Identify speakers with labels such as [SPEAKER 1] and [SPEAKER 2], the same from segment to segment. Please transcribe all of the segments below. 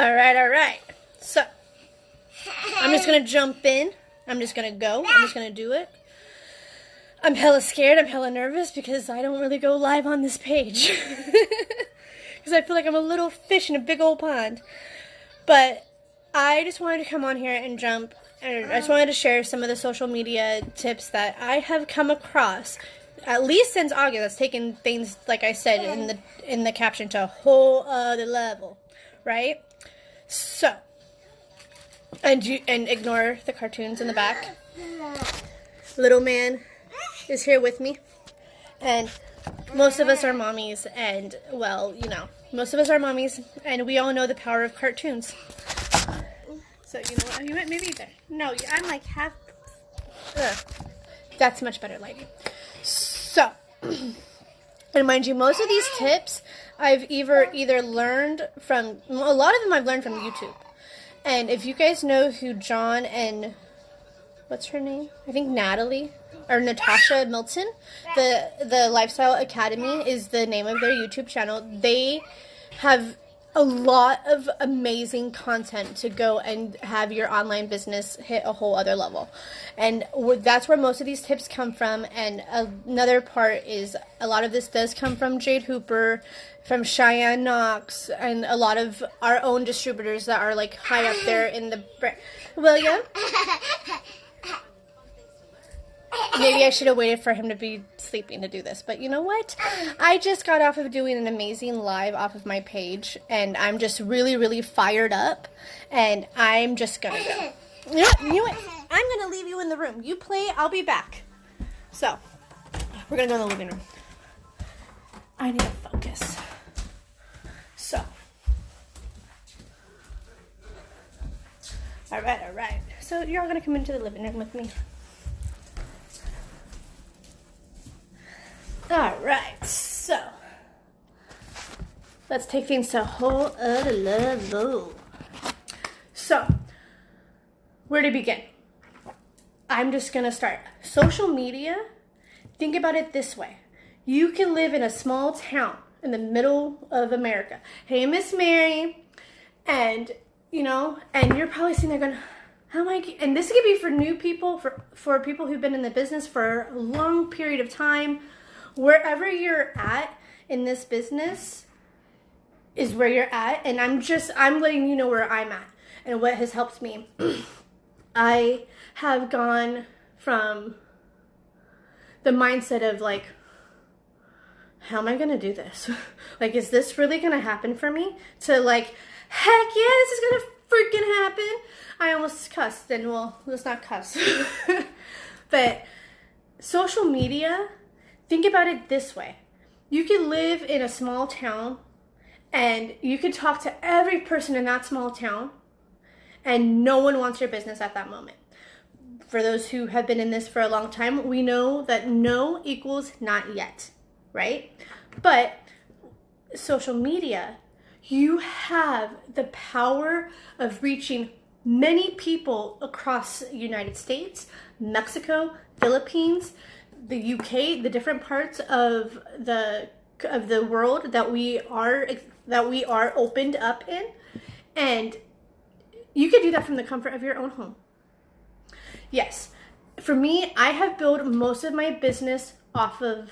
[SPEAKER 1] All right. So, I'm just going to jump in. I'm just going to go. I'm just going to do it. I'm hella scared. I'm hella nervous because I don't really go live on this page. Because I feel like I'm a little fish in a big old pond. But I just wanted to come on here and jump. And I just wanted to share some of the social media tips that I have come across, at least since August. That's taken things, like I said in the caption, to a whole other level, right? So, and ignore the cartoons in the back. Little man is here with me, and most of us are mommies, and well, you know, most of us are mommies, and we all know the power of cartoons. So, you know what, you went maybe there. No, I'm like half, that's much better lighting. So, and mind you, most of these tips I've either learned from, a lot of them I've learned from YouTube. And if you guys know who John and, what's her name? I think Natalie, or Natasha Milton, the Lifestyle Academy is the name of their YouTube channel. They have a lot of amazing content to go and have your online business hit a whole other level. And that's where most of these tips come from. And another part is a lot of this does come from Jade Hooper, from Cheyenne Knox, and a lot of our own distributors that are like high up there in the William? Maybe I should have waited for him to be sleeping to do this. But you know what? I just got off of doing an amazing live off of my page. And I'm just really, really fired up. And I'm just going to go. You know what? I'm going to leave you in the room. You play. I'll be back. So, we're going to go in the living room. I need to focus. So. All right. So, you're all going to come into the living room with me. Alright, so let's take things to a whole other level. So, where to begin? I'm just going to start. Social media, think about it this way. You can live in a small town in the middle of America. Hey, Miss Mary. And, you know, and you're probably sitting there going, how am I? And this could be for new people, for people who've been in the business for a long period of time. Wherever you're at in this business is where you're at. And I'm letting you know where I'm at and what has helped me. I have gone from the mindset of like, how am I going to do this? Like, is this really going to happen for me? To like, heck yeah, this is going to freaking happen. I almost cussed, and well, let's not cuss. But social media, think about it this way. You could live in a small town and you could talk to every person in that small town and no one wants your business at that moment. For those who have been in this for a long time, we know that no equals not yet, right? But social media, you have the power of reaching many people across the United States, Mexico, Philippines, the UK, the different parts of the world that we are opened up in, and you can do that from the comfort of your own home. Yes, for me, I have built most of my business off of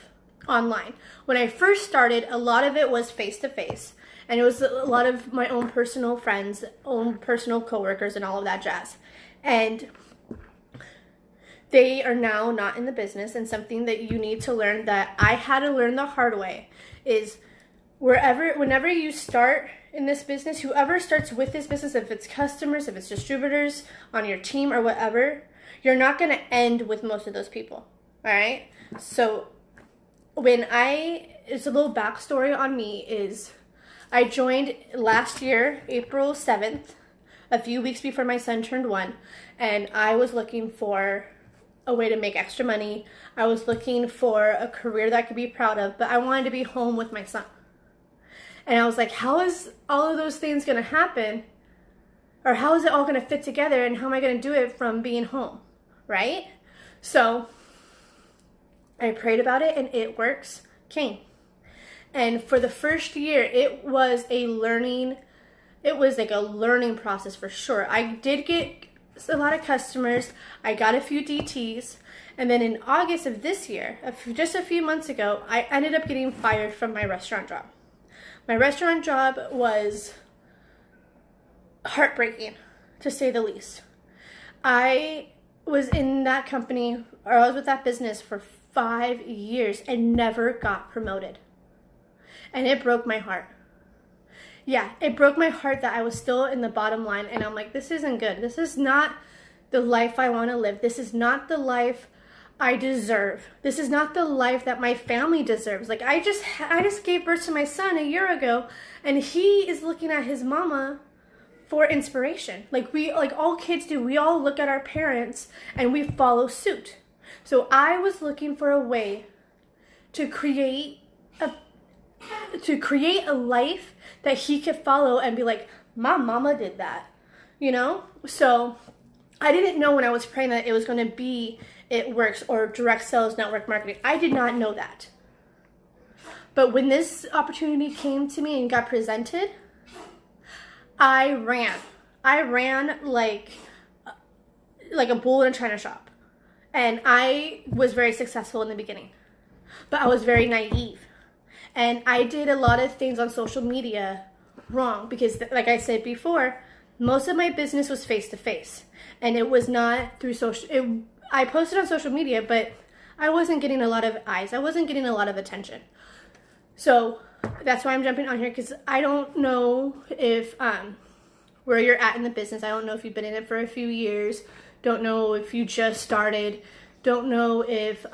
[SPEAKER 1] online. When I first started, a lot of it was face to face, and it was a lot of my own personal friends, own personal coworkers, and all of that jazz, and they are now not in the business. And something that you need to learn, that I had to learn the hard way, is whenever you start in this business, whoever starts with this business, if it's customers, if it's distributors on your team or whatever, you're not going to end with most of those people. All right. So it's a little backstory on me is I joined last year, April 7th, a few weeks before my son turned 1. And I was looking for a way to make extra money. I was looking for a career that I could be proud of, but I wanted to be home with my son. And I was like, how is all of those things going to happen? Or how is it all going to fit together? And how am I going to do it from being home? Right? So I prayed about it, and It Works came. And for the first year, it was a learning it was like a learning process for sure. I did get a lot of customers. I got a few DTs. And then in August of this year, just a few months ago, I ended up getting fired from my restaurant job. My restaurant job was heartbreaking, to say the least. I was in that company, or I was with that business for 5 years and never got promoted. And it broke my heart. Yeah, it broke my heart that I was still in the bottom line, and I'm like, this isn't good. This is not the life I want to live. This is not the life I deserve. This is not the life that my family deserves. Like, I just gave birth to my son a year ago, and he is looking at his mama for inspiration. Like all kids do. We all look at our parents and we follow suit. So I was looking for a way to create a life that he could follow and be like, my mama did that, you know? So I didn't know when I was praying that it was going to be It Works or direct sales network marketing. I did not know that. But when this opportunity came to me and got presented, I ran. I ran like a bull in a china shop. And I was very successful in the beginning. But I was very naive. And I did a lot of things on social media wrong because, like I said before, most of my business was face-to-face. And it was not through I posted on social media, but I wasn't getting a lot of eyes. I wasn't getting a lot of attention. So that's why I'm jumping on here, because I don't know if where you're at in the business. I don't know if you've been in it for a few years. Don't know if you just started. Don't know if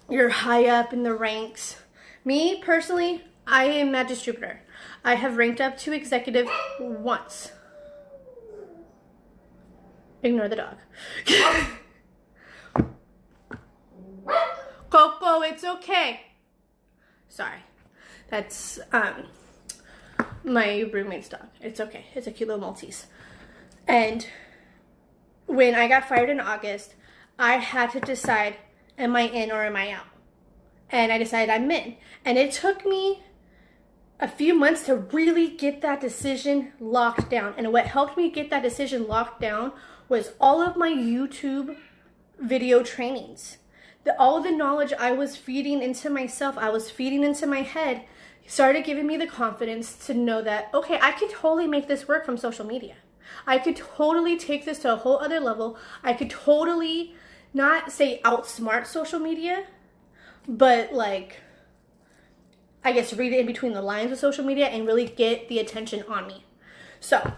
[SPEAKER 1] you're high up in the ranks. Me, personally, I am a distributor. I have ranked up to executive once. Ignore the dog. Coco, it's okay. Sorry. That's my roommate's dog. It's okay. It's a cute little Maltese. And when I got fired in August, I had to decide, am I in or am I out? And I decided I'm in. And it took me a few months to really get that decision locked down. And what helped me get that decision locked down was all of my YouTube video trainings. All the knowledge I was feeding into myself, I was feeding into my head, started giving me the confidence to know that, okay, I could totally make this work from social media. I could totally take this to a whole other level. I could totally not say outsmart social media, but like, I guess read it in between the lines of social media and really get the attention on me. So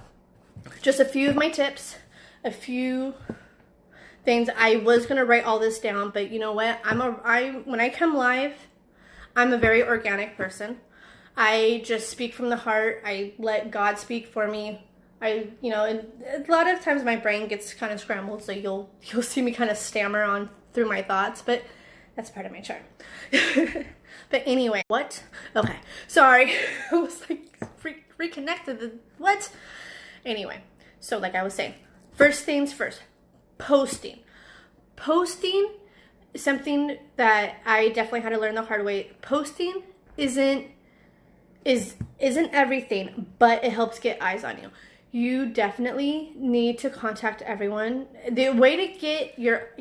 [SPEAKER 1] just a few of my tips, a few things. I was going to write all this down, but you know what? When I come live, I'm a very organic person. I just speak from the heart. I let God speak for me. And a lot of times my brain gets kind of scrambled, so you'll see me kind of stammer on through my thoughts, but that's part of my charm. But anyway, what? Okay, sorry. I was like reconnected. What? Anyway, so like I was saying, first things first, posting. Posting is something that I definitely had to learn the hard way. Posting isn't everything, but it helps get eyes on you. You definitely need to contact everyone. The way to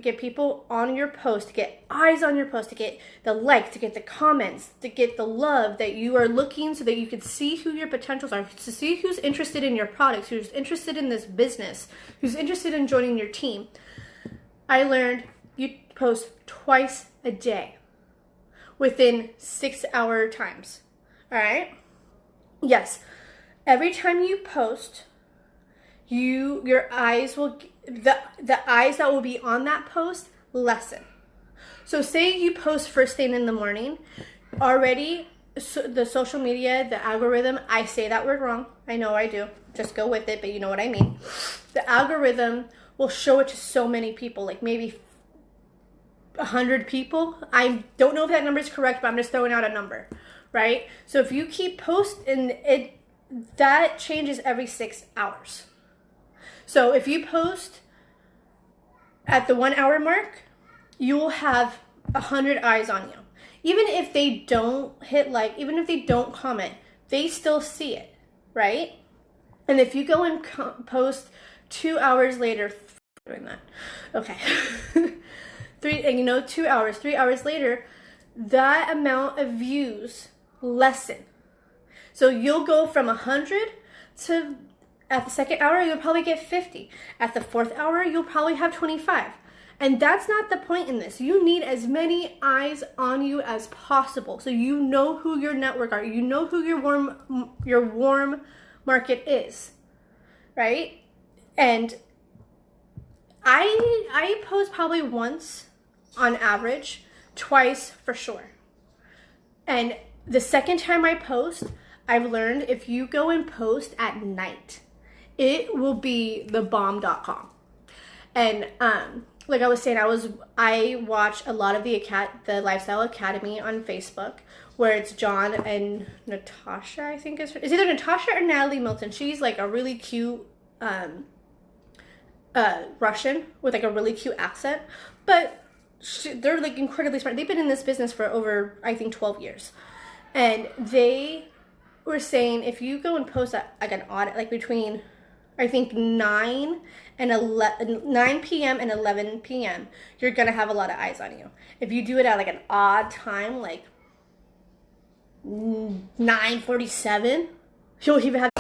[SPEAKER 1] get people on your post, to get eyes on your post, to get the likes, to get the comments, to get the love that you are looking, so that you can see who your potentials are, to see who's interested in your products, who's interested in this business, who's interested in joining your team. I learned you post twice a day within 6-hour times. All right? Yes. Every time you post, your eyes will, the eyes that will be on that post lessen. So say you post first thing in the morning, already the social media, the algorithm, I say that word wrong. I know I do. Just go with it, but you know what I mean. The algorithm will show it to so many people, like maybe 100 people. I don't know if that number is correct, but I'm just throwing out a number, right? So if you keep posting, that changes every 6 hours. So if you post at the 1 hour mark, you will have 100 eyes on you. Even if they don't hit like, even if they don't comment, they still see it, right? And if you go and post 2 hours later, doing that, okay, 2 hours, 3 hours later, that amount of views lessen. So you'll go from 100 to, at the second hour, you'll probably get 50. At the fourth hour, you'll probably have 25. And that's not the point in this. You need as many eyes on you as possible. So you know who your network are. You know who your warm market is, right? And I post probably once on average, twice for sure. And the second time I post, I've learned if you go and post at night, it will be thebomb.com. And like I was saying, I watch a lot of the Lifestyle Academy on Facebook, where it's John and Natasha, I think it's either Natasha or Natalie Milton. She's like a really cute Russian with like a really cute accent, but they're like incredibly smart. They've been in this business for over, I think, 12 years. And they were saying if you go and post at like an odd, like between, I think 9 p.m. and 11 p.m., you're going to have a lot of eyes on you. If you do it at like an odd time, like 9:47, you'll even have...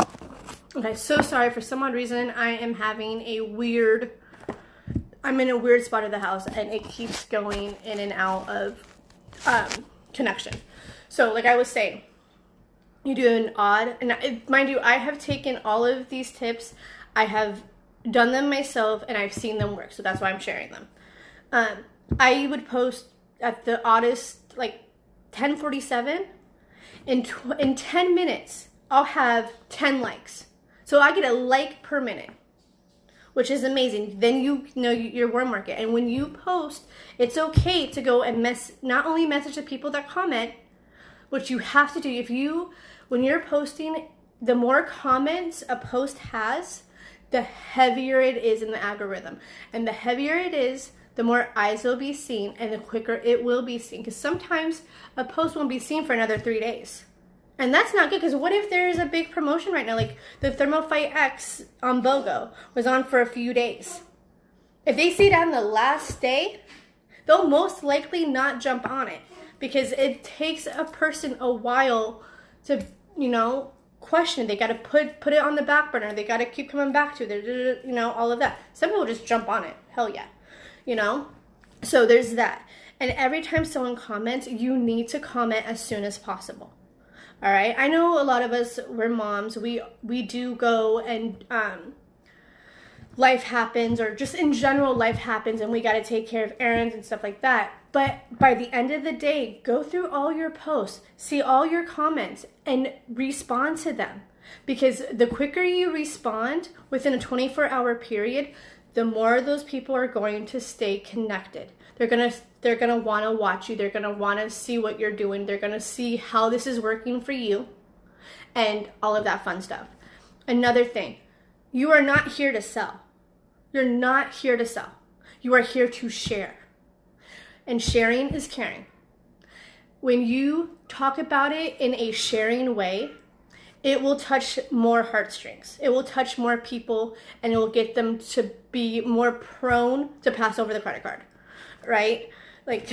[SPEAKER 1] Okay, so sorry. For some odd reason, I am having I'm in a weird spot of the house, and it keeps going in and out of connection. So like I was saying, you do an odd, and mind you, I have taken all of these tips. I have done them myself, and I've seen them work, so that's why I'm sharing them. I would post at the oddest, like 10:47. In 10 minutes, I'll have 10 likes. So I get a like per minute, which is amazing. Then you know your warm market. And when you post, it's okay to go and not only message the people that comment, which you have to do. When you're posting, the more comments a post has, the heavier it is in the algorithm. And the heavier it is, the more eyes will be seen, and the quicker it will be seen. Because sometimes a post won't be seen for another 3 days. And that's not good, because what if there's a big promotion right now? Like the Thermofite X on BOGO was on for a few days. If they see it on the last day, they'll most likely not jump on it, because it takes a person a while to, question it. They got to put it on the back burner. They got to keep coming back to it, all of that. Some people just jump on it. Hell yeah. So there's that. And every time someone comments, you need to comment as soon as possible. All right. I know a lot of us, we're moms. We do go and life happens, or just in general, life happens, and we got to take care of errands and stuff like that. But by the end of the day, go through all your posts, see all your comments, and respond to them. Because the quicker you respond within a 24-hour period, the more those people are going to stay connected. They're gonna want to watch you. They're gonna want to see what you're doing. They're gonna see how this is working for you, and all of that fun stuff. Another thing, you are not here to sell. You're not here to sell. You are here to share. And sharing is caring. When you talk about it in a sharing way, it will touch more heartstrings. It will touch more people, and it will get them to be more prone to pass over the credit card, right? Like,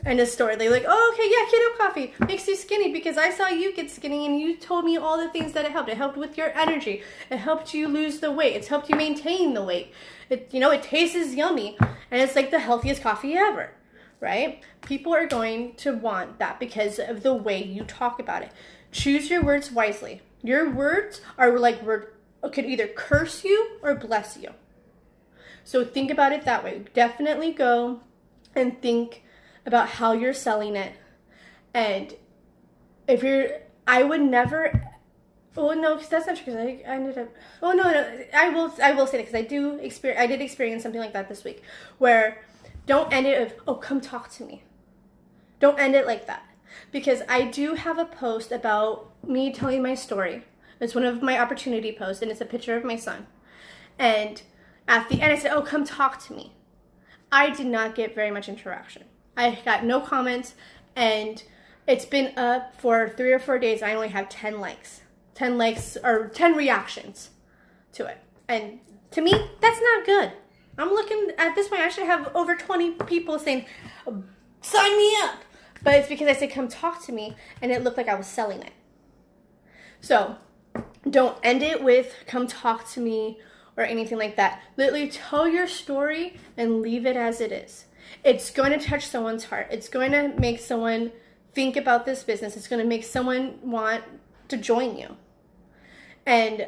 [SPEAKER 1] end of story. They're like, oh, okay, yeah, keto coffee makes you skinny because I saw you get skinny and you told me all the things that it helped. It helped with your energy. It helped you lose the weight. It's helped you maintain the weight. It tastes yummy, and it's like the healthiest coffee ever, right? People are going to want that because of the way you talk about it. Choose your words wisely. Your words are like could either curse you or bless you. So think about it that way. Definitely go and think about how you're selling it. And I would never, oh no, because that's not true, because I ended up, oh no, I will say that, because I did experience something like that this week, where don't end it with, oh, come talk to me. Don't end it like that. Because I do have a post about me telling my story. It's one of my opportunity posts, and it's a picture of my son. And at the end, I said, oh, come talk to me. I did not get very much interaction. I got no comments, and it's been up for 3 or 4 days. I only have 10 likes. 10 likes, or 10 reactions. to it. And to me, that's not good. I'm looking at this point, I should have over 20 people saying, sign me up. But it's because I said, come talk to me, and it looked like I was selling it. So don't end it with come talk to me or anything like that. Literally tell your story and leave it as it is. It's going to touch someone's heart. It's going to make someone think about this business. It's going to make someone want to join you. And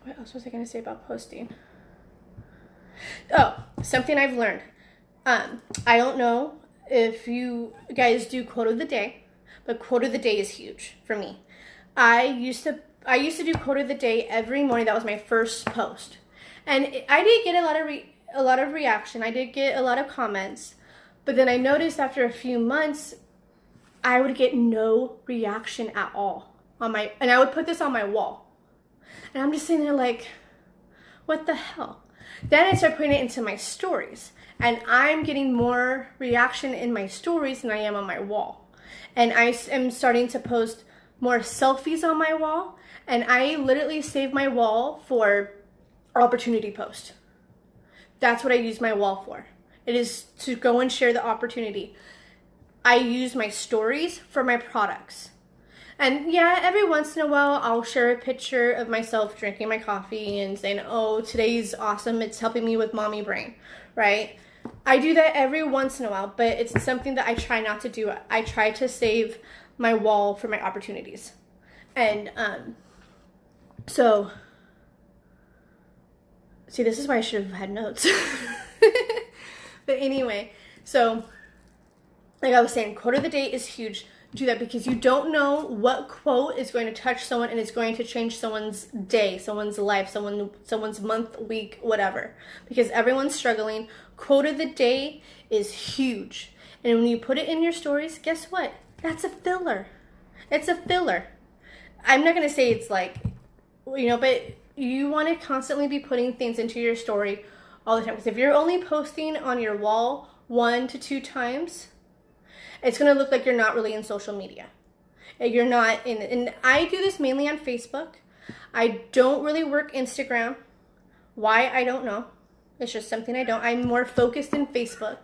[SPEAKER 1] what else was I going to say about posting? Oh, something I've learned. I don't know if you guys do quote of the day, but quote of the day is huge for me. I used to do quote of the day every morning. That was my first post, and I did get a lot of reaction. I did get a lot of comments, but then I noticed after a few months, I would get no reaction at all and I would put this on my wall, and I'm just sitting there like, what the hell? Then I started putting it into my stories, and I'm getting more reaction in my stories than I am on my wall. And I am starting to post more selfies on my wall, and I literally save my wall for opportunity post. That's what I use my wall for. It is to go and share the opportunity. I use my stories for my products. And yeah, every once in a while, I'll share a picture of myself drinking my coffee and saying, oh, today's awesome. It's helping me with mommy brain, right? I do that every once in a while, but it's something that I try not to do. I try to save my wall for my opportunities. And so, see, this is why I should have had notes. But anyway, so like I was saying, quote of the day is huge. Do that because you don't know what quote is going to touch someone and is going to change someone's day, someone's life, someone's month, week, whatever. Because everyone's struggling. Quote of the day is huge. And when you put it in your stories, guess what? That's a filler. It's a filler. I'm not going to say it's like, but you want to constantly be putting things into your story all the time. Because if you're only posting on your wall 1 to 2 times, it's going to look like you're not really in social media. You're not in, and I do this mainly on Facebook. I don't really work Instagram. Why? I don't know. It's just something I don't. I'm more focused in Facebook,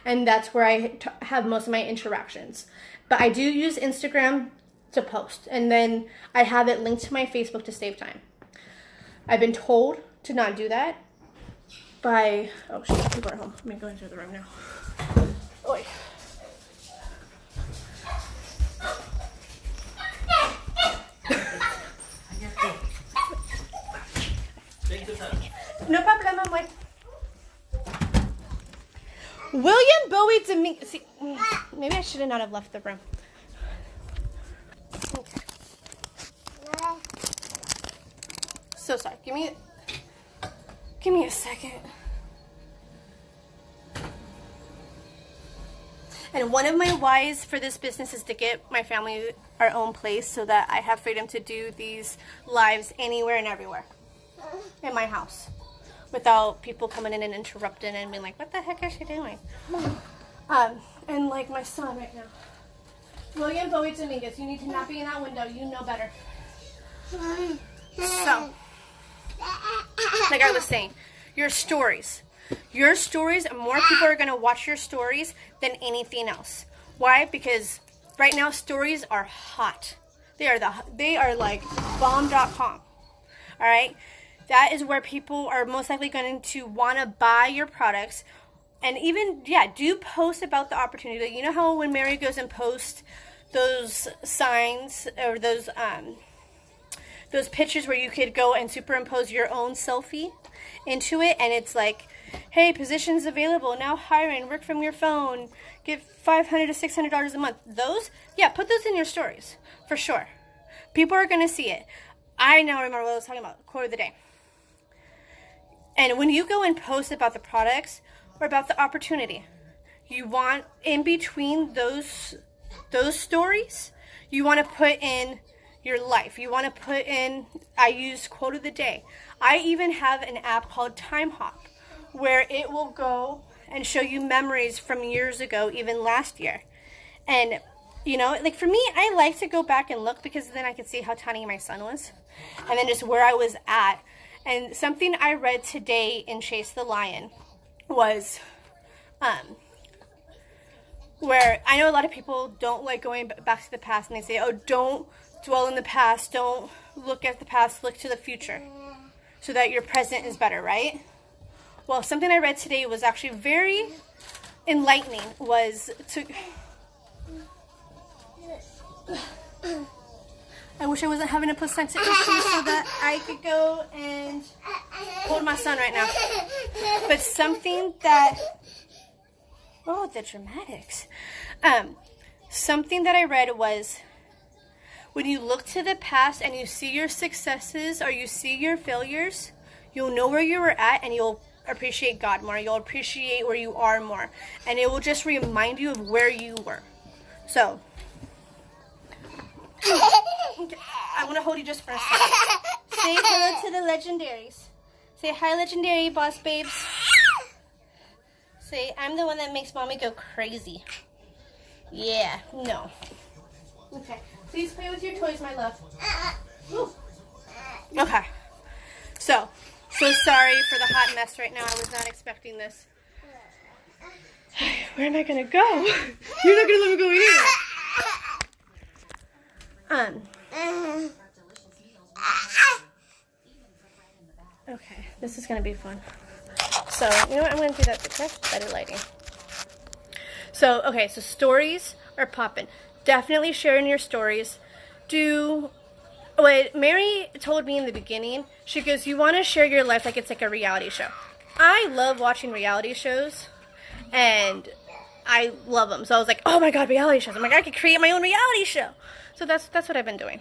[SPEAKER 1] and that's where I have most of my interactions. But I do use Instagram to post, and then I have it linked to my Facebook to save time. I've been told to not do that by, oh shit, people are home. Let me go into the room now. Oi. No problem, boy. William Bowie Dominguez. See, maybe I should not have left the room. Okay. So sorry. Give me a second. And one of my whys for this business is to get my family our own place so that I have freedom to do these lives anywhere and everywhere in my house without people coming in and interrupting and being like, what the heck is she doing? And like my son right now. William Bowie Dominguez, you need to not be in that window. You know better. So, like I was saying, your stories. Your stories, more people are going to watch your stories than anything else. Why? Because right now stories are hot. They are like bomb.com. All right? That is where people are most likely going to want to buy your products. And even, do post about the opportunity. You know how when Mary goes and posts those signs or those pictures where you could go and superimpose your own selfie into it, and it's like, hey, positions available, now hiring, work from your phone, get $500 to $600 a month. Those, put those in your stories, for sure. People are going to see it. I now remember what I was talking about, quote of the day. And when you go and post about the products or about the opportunity, you want, in between those stories, you want to put in your life. You want to put in, I use quote of the day. I even have an app called Time Hop where it will go and show you memories from years ago, even last year. And, like for me, I like to go back and look because then I can see how tiny my son was and then just where I was at. And something I read today in Chase the Lion was where I know a lot of people don't like going back to the past, and they say, oh, don't dwell in the past, don't look at the past, look to the future so that your present is better, right? Well, something I read today was actually very enlightening, was to... I wish I wasn't having a placenta issue so that I could go and hold my son right now. But something that... Oh, the dramatics. Something that I read was, when you look to the past and you see your successes or you see your failures, you'll know where you were at and you'll appreciate God more. You'll appreciate where you are more. And it will just remind you of where you were. So, okay, I want to hold you just for a second. Say hello to the legendaries. Say hi, legendary boss babes. Say, I'm the one that makes mommy go crazy. Yeah, no. Okay, please play with your toys, my love. Ooh. Okay, so sorry for the hot mess right now. I was not expecting this. Where am I gonna go? You're not gonna let me go either. Okay, this is gonna be fun. So, you know what? I'm going to do that because that's better lighting. So, okay, so stories are popping. Definitely sharing your stories. What Mary told me in the beginning, she goes, you want to share your life like it's like a reality show. I love watching reality shows, and I love them. So I was like, oh my God, reality shows. I'm like, I could create my own reality show. So that's what I've been doing.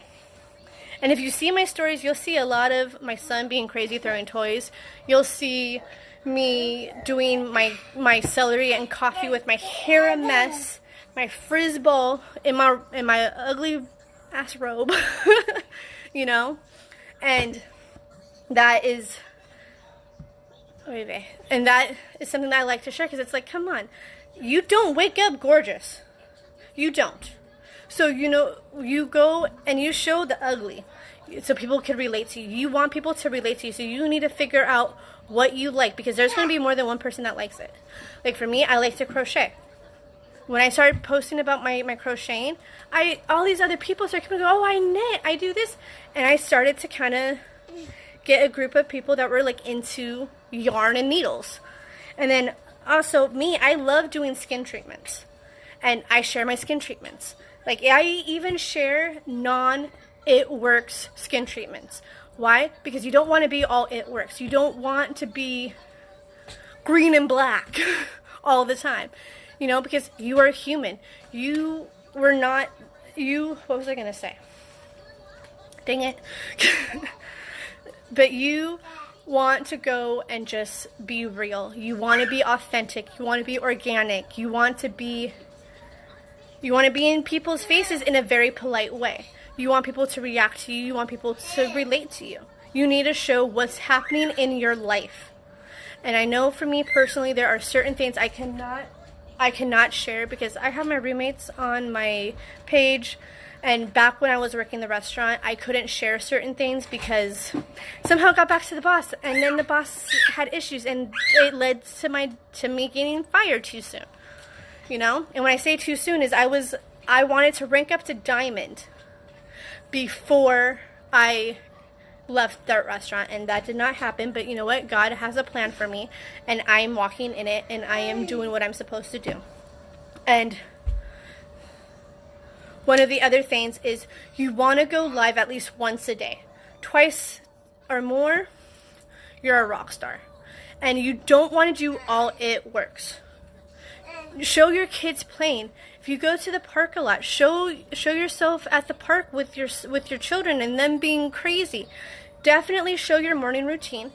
[SPEAKER 1] And if you see my stories, you'll see a lot of my son being crazy throwing toys. You'll see me doing my celery and coffee with my hair a mess, my frizz bowl in my ugly ass robe, you know, and that is something that I like to share, because it's like, come on, you don't wake up gorgeous, you don't. So, you know, you go and you show the ugly so people can relate to you. You want people to relate to you, so you need to figure out what you like, because there's going to be more than one person that likes it. Like for me, I like to crochet. When I started posting about my crocheting, all these other people started coming and go, oh, I knit, I do this. And I started to kind of get a group of people that were like into yarn and needles. And then also me, I love doing skin treatments. And I share my skin treatments. Like I even share non-It Works skin treatments. Why? Because you don't want to be all It Works. You don't want to be green and black all the time. You know, because you are human. You were not, what was I going to say? Dang it. But you want to go and just be real. You want to be authentic. You want to be organic. You want to be in people's faces in a very polite way. You want people to react to you. You want people to relate to you. You need to show what's happening in your life. And I know for me personally, there are certain things I cannot share, because I have my roommates on my page, and back when I was working the restaurant, I couldn't share certain things because somehow it got back to the boss, and then the boss had issues, and it led to me getting fired too soon. You know? And when I say too soon is I wanted to rank up to diamond before I left that restaurant, and that did not happen. But you know what? God has a plan for me, and I am walking in it, and I am doing what I'm supposed to do. And one of the other things is you want to go live at least once a day. Twice or more, you're a rock star. And you don't want to do all It Works. Show your kids playing. If you go to the park a lot, show yourself at the park with your children and them being crazy. Definitely show your morning routine,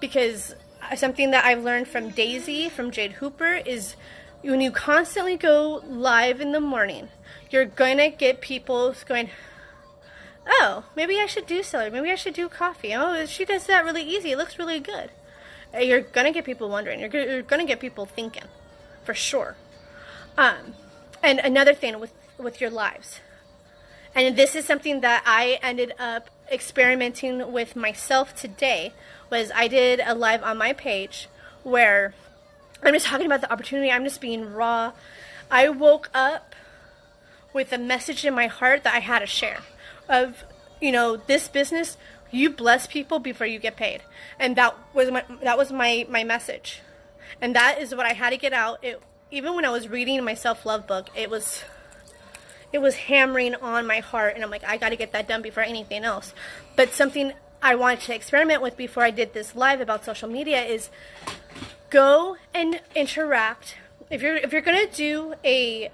[SPEAKER 1] because something that I've learned from Daisy, from Jade Hooper, is when you constantly go live in the morning, you're going to get people going, oh, maybe I should do celery, maybe I should do coffee. Oh, she does that really easy. It looks really good. You're going to get people wondering. You're going to get people thinking, for sure. And another thing with your lives, and this is something that I ended up experimenting with myself today was I did a live on my page where I'm just talking about the opportunity. I'm just being raw. I woke up with a message in my heart that I had to share of, this business, you bless people before you get paid. And that was my message. And that is what I had to get out. Even when I was reading my self-love book, it was hammering on my heart, and I'm like, I got to get that done before anything else. But something I wanted to experiment with before I did this live about social media is go and interact. If you're gonna do a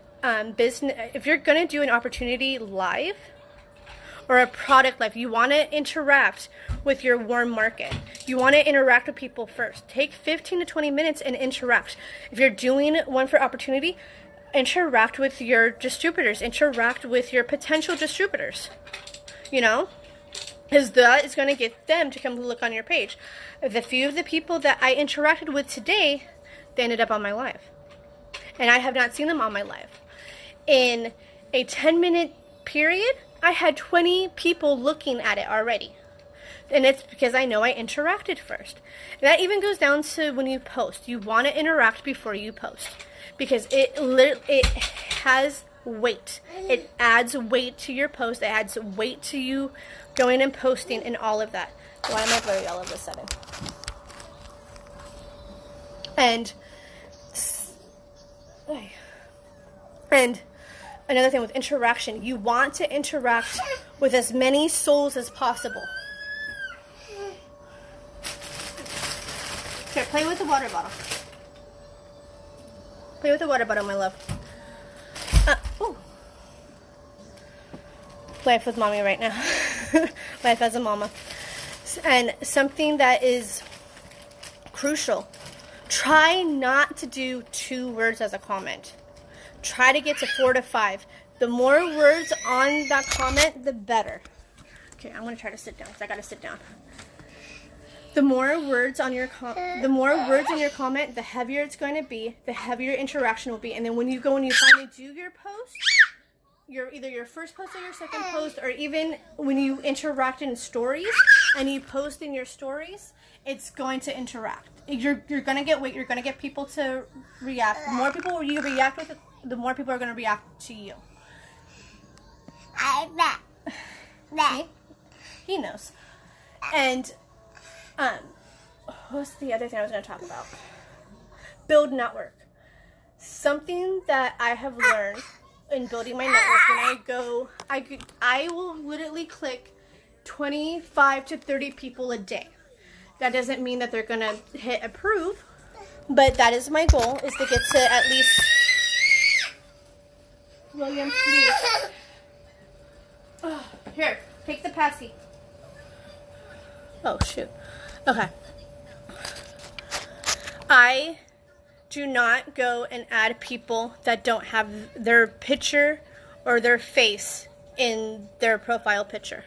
[SPEAKER 1] business, if you're gonna do an opportunity live or a product live, you want to interact with your warm market. You want to interact with people first. Take 15 to 20 minutes and interact. If you're doing one for opportunity, interact with your distributors. Interact with your potential distributors. Because that is going to get them to come look on your page. The few of the people that I interacted with today, they ended up on my live. And I have not seen them on my live. In a 10-minute period, I had 20 people looking at it already. And it's because I know I interacted first. And that even goes down to when you post. You want to interact before you post. Because it has weight. It adds weight to your post. It adds weight to you going and posting and all of that. Why am I blurry all of a sudden? And another thing with interaction, you want to interact with as many souls as possible. Here, play with the water bottle. Play with the water bottle, my love. Life with mommy right now. Life as a mama. And something that is crucial. Try not to do 2 words as a comment. Try to get to 4 to 5. The more words on that comment, the better. Okay, I'm going to try to sit down because I got to sit down. The more words on your comment, the heavier it's going to be, the heavier interaction will be. And then when you go and you finally do your post, either your first post or your second post, or even when you interact in stories and you post in your stories, it's going to interact. You're going to get weight. You're going to get people to react. The more people you react with, the more people are going to react to you. See? He knows. And what's the other thing I was going to talk about? Build network. Something that I have learned in building my network, when I will literally click 25 to 30 people a day. That doesn't mean that they're going to hit approve, but that is my goal, is to get to at least... William, please. Oh, here, take the passy. Oh, shoot. Okay. I do not go and add people that don't have their picture or their face in their profile picture.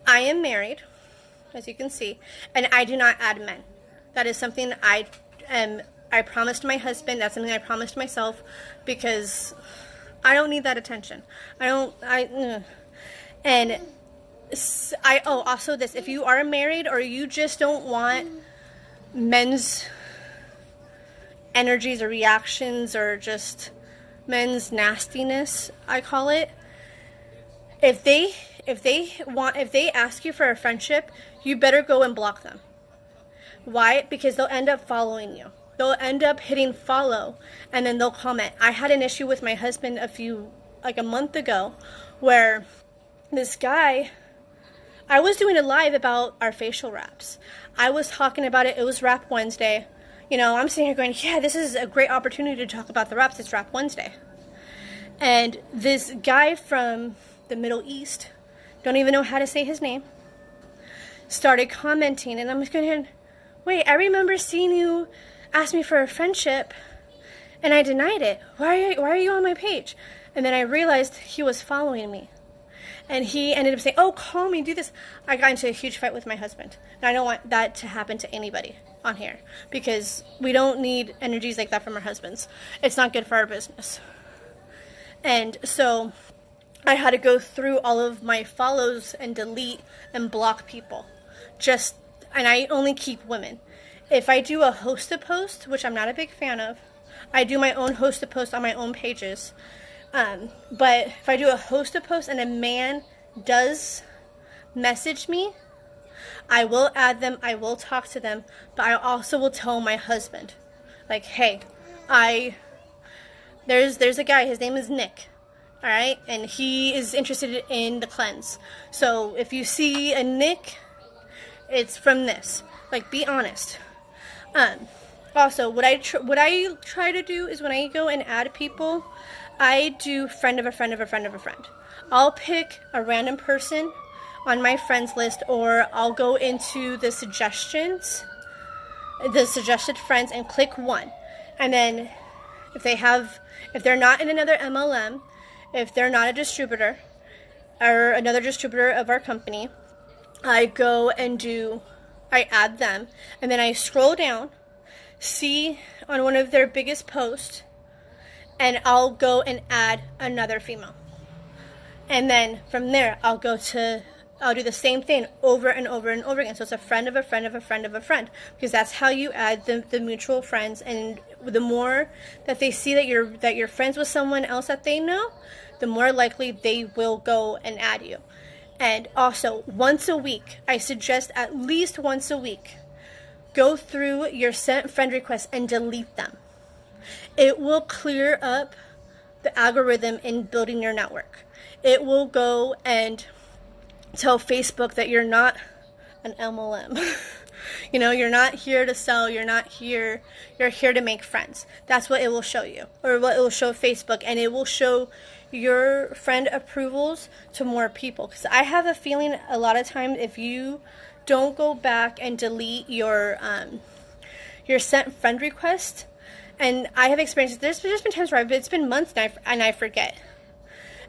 [SPEAKER 1] I am married, as you can see, and I do not add men. That is something I promised my husband. That's something I promised myself, because I don't need that attention. Also this, if you are married or you just don't want men's energies or reactions or just men's nastiness, I call it, if they ask you for a friendship, you better go and block them. Why? Because they'll end up following you. They'll end up hitting follow, and then they'll comment. I had an issue with my husband a month ago, where this guy, I was doing a live about our facial wraps. I was talking about it. It was Wrap Wednesday. I'm sitting here going, yeah, this is a great opportunity to talk about the wraps. It's Wrap Wednesday. And this guy from the Middle East, don't even know how to say his name, started commenting, and I'm just going, wait, I remember seeing you ask me for a friendship, and I denied it. Why are you on my page? And then I realized he was following me. And he ended up saying, oh, call me, do this. I got into a huge fight with my husband. And I don't want that to happen to anybody on here, because we don't need energies like that from our husbands. It's not good for our business. And so I had to go through all of my follows and delete and block people. And I only keep women. If I do a hosted post, which I'm not a big fan of, I do my own hosted post on my own pages. But if I do a hosted post and a man does message me, I will add them, I will talk to them, but I also will tell my husband, like, hey, there's a guy, his name is Nick, all right, and he is interested in the cleanse. So if you see a Nick, it's from this. Like, be honest. Also, what I try to do is when I go and add people, I do friend of a friend of a friend of a friend. I'll pick a random person on my friends list, or I'll go into the suggested friends and click one. And then if they're not in another MLM, if they're not a distributor or another distributor of our company, I add them, and then I scroll down, see on one of their biggest posts, and I'll go and add another female. And then from there, I'll do the same thing over and over and over again. So it's a friend of a friend of a friend of a friend, because that's how you add the mutual friends. And the more that they see that you're friends with someone else that they know, the more likely they will go and add you. And also, once a week, I suggest at least once a week, go through your sent friend requests and delete them. It will clear up the algorithm in building your network. It will go and tell Facebook that you're not an MLM. You're not here to sell, you're here to make friends. That's what it will show you, or what it will show Facebook, and it will show your friend approvals to more people. Because I have a feeling a lot of times, if you don't go back and delete your sent friend request, and I have experienced, there's just been times where it's been months and I forget.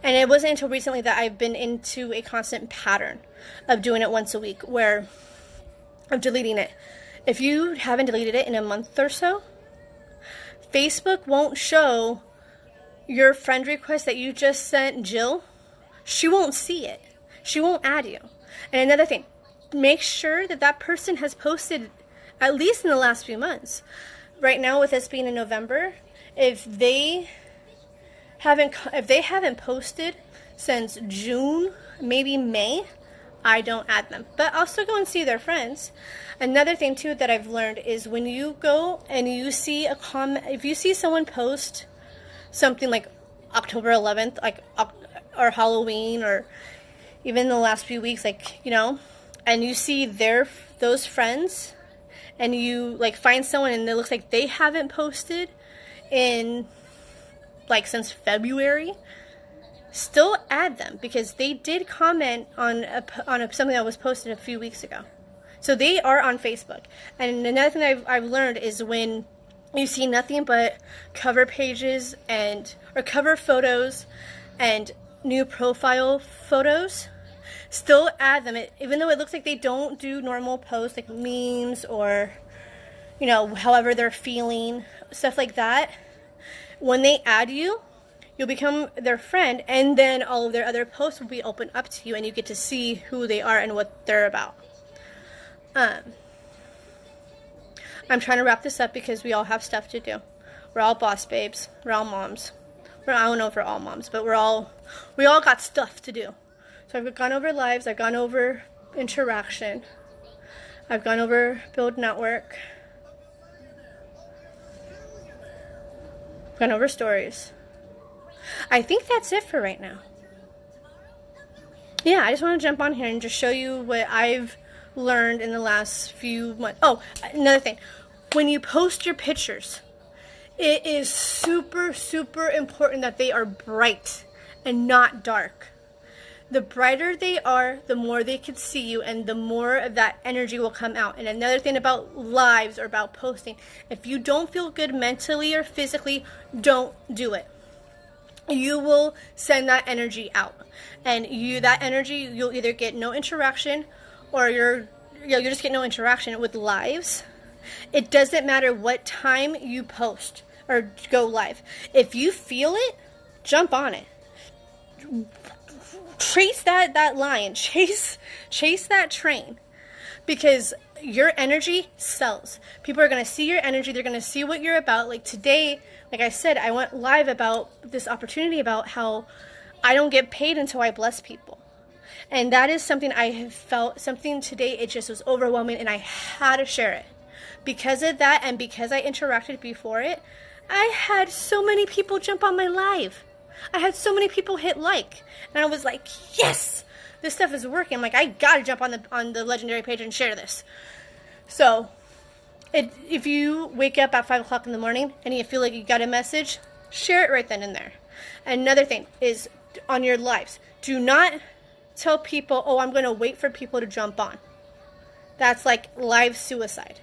[SPEAKER 1] And it wasn't until recently that I've been into a constant pattern of doing it once a week, of deleting it. If you haven't deleted it in a month or so, Facebook won't show your friend request that you just sent Jill. She won't see it. She won't add you. And another thing, make sure that person has posted at least in the last few months. Right now, with us being in November, if they haven't posted since June, maybe May, I don't add them. But I'll still go and see their friends. Another thing too that I've learned is when you go and you see a comment, if you see someone post something like October 11th, or Halloween, or even the last few weeks, and you see those friends, and you find someone and it looks like they haven't posted in since February, still add them, because they did comment on something that was posted a few weeks ago. So they are on Facebook. And another thing I've learned is when you see nothing but cover pages or cover photos and new profile photos, still add them. Even though it looks like they don't do normal posts like memes or, however they're feeling, stuff like that. When they add you, you'll become their friend, and then all of their other posts will be opened up to you, and you get to see who they are and what they're about. I'm trying to wrap this up because we all have stuff to do. We're all boss babes. We're all moms. I don't know if we're all moms, but we all got stuff to do. So I've gone over lives. I've gone over interaction. I've gone over build network. I've gone over stories. I think that's it for right now. Yeah, I just want to jump on here and just show you what I've learned in the last few months. Oh, another thing. When you post your pictures, it is super, super important that they are bright and not dark. The brighter they are, the more they can see you, and the more of that energy will come out. And another thing about lives or about posting, if you don't feel good mentally or physically, don't do it. You will send that energy out, and you'll either get no interaction, or you'll just get no interaction with lives. It doesn't matter what time you post or go live. If you feel it, jump on it. trace that line, chase that train, because your energy sells. People are going to see your energy. They're going to see what you're about. Like today, like I said, I went live about this opportunity about how I don't get paid until I bless people. And that is something I have felt, something today, it just was overwhelming, and I had to share it. Because of that, and because I interacted before it, I had so many people jump on my live. I had so many people hit like. And I was like, yes, this stuff is working. I'm like, I gotta jump on the legendary page and share this. So, if you wake up at 5 o'clock in the morning and you feel like you got a message, share it right then and there. Another thing is on your lives, do not tell people, oh, I'm going to wait for people to jump on. That's like live suicide.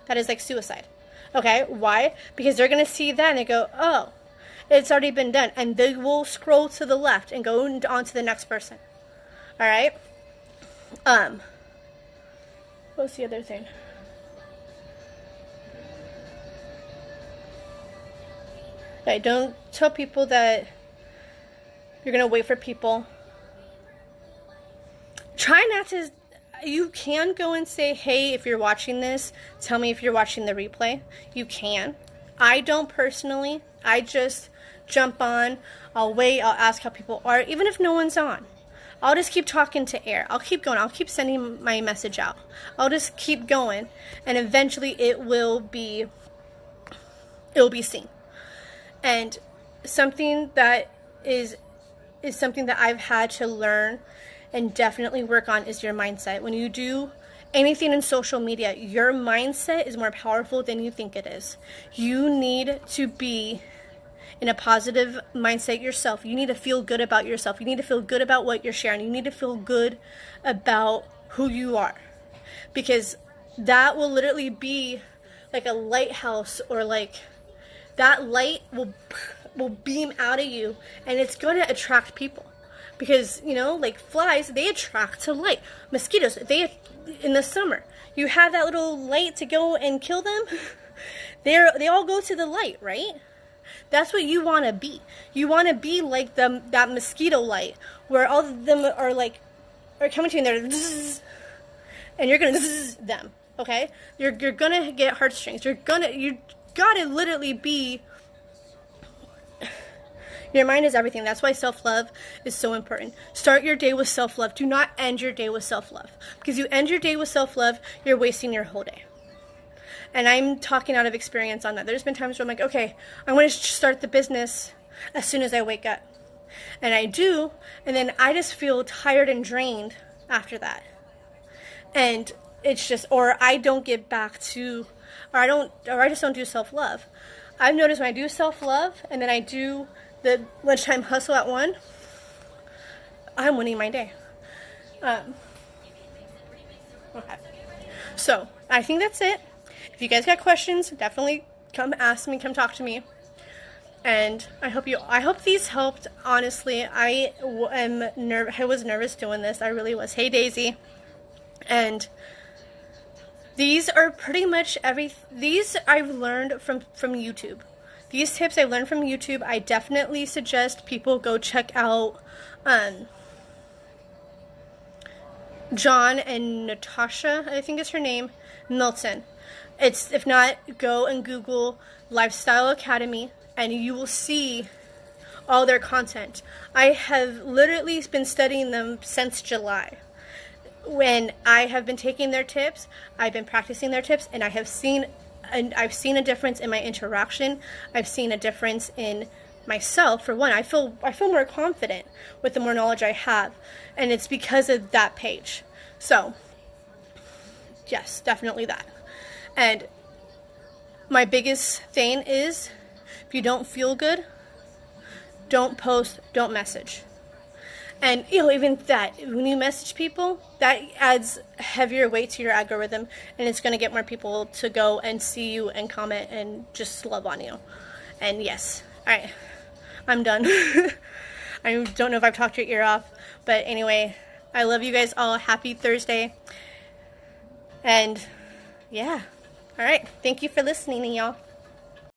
[SPEAKER 1] That is like suicide. Okay, why? Because they're going to see that and they go, oh, it's already been done. And they will scroll to the left and go on to the next person. All right? What's the other thing? Okay, don't tell people that you're going to wait for people. Try not to, you can go and say, hey, if you're watching this, tell me if you're watching the replay. You can. I don't personally. I just jump on. I'll wait. I'll ask how people are, even if no one's on. I'll just keep talking to air. I'll keep going. I'll keep sending my message out. I'll just keep going. And eventually it will be seen. And something that is something that I've had to learn and definitely work on is your mindset. When you do anything in social media, your mindset is more powerful than you think it is. You need to be in a positive mindset yourself. You need to feel good about yourself. You need to feel good about what you're sharing. You need to feel good about who you are. Because that will literally be like a lighthouse, or like that light will beam out of you, and it's going to attract people. Because, you know, like flies, they attract to light. Mosquitoes, in the summer, you have that little light to go and kill them. They all go to the light, right? That's what you want to be. You want to be like that mosquito light, where all of them are coming to you and they're zzz, and you're gonna zzz them. Okay, you're gonna get heartstrings. You gotta literally be. Your mind is everything. That's why self-love is so important. Start your day with self-love. Do not end your day with self-love. Because you end your day with self-love, you're wasting your whole day. And I'm talking out of experience on that. There's been times where I'm like, okay, I want to start the business as soon as I wake up. And I do, and then I just feel tired and drained after that. And it's just, or I don't get back to, or I just don't do self-love. I've noticed when I do self-love and then I do the lunchtime hustle at 1, I'm winning my day. Okay. So, I think that's it. If you guys got questions, definitely come ask me, come talk to me. And I hope these helped. Honestly, I was nervous doing this. I really was. Hey, Daisy. And these are pretty much these I've learned from YouTube. These tips I learned from YouTube. I definitely suggest people go check out John and Natasha, I think is her name, Milton. If not, go and Google Lifestyle Academy and you will see all their content. I have literally been studying them since July. When I have been taking their tips, I've been practicing their tips, and I've seen a difference in my interaction. I've seen a difference in myself. For one, I feel more confident with the more knowledge I have, and it's because of that page. So, yes, definitely that. And my biggest thing is, if you don't feel good, don't post, don't message. And, even that, when you message people, that adds heavier weight to your algorithm, and it's going to get more people to go and see you and comment and just love on you. And yes, all right, I'm done. I don't know if I've talked your ear off, but anyway, I love you guys all. Happy Thursday. And, yeah, all right, thank you for listening, y'all.